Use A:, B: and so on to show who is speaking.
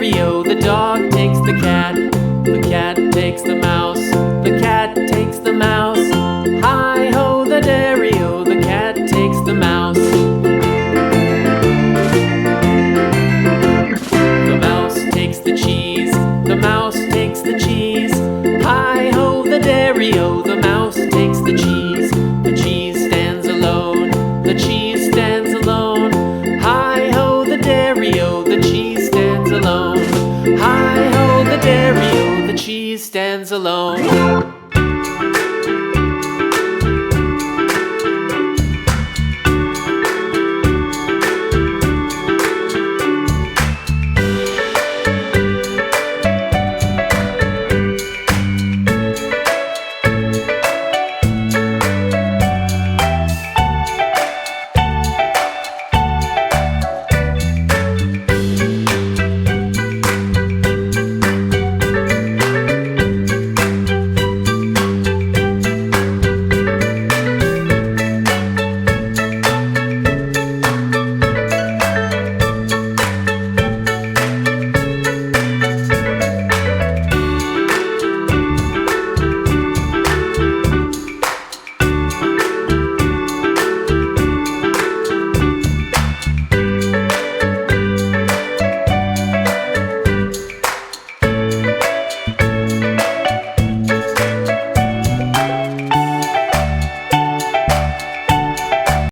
A: dairy-o, the dog takes the cat. The cat takes the mouse. The cat takes the mouse. Hi-ho, the dairy-o, the cat takes the mouse. The mouse takes the cheese. The mouse takes the cheese. Hi-ho, the dairy-o, the mouse takes the cheese. The cheese stands alone. The cheese stands alone. Hi-ho, the dairy-o, the cheese stands alone. Hi-ho, the dairy-o, the cheese stands alone.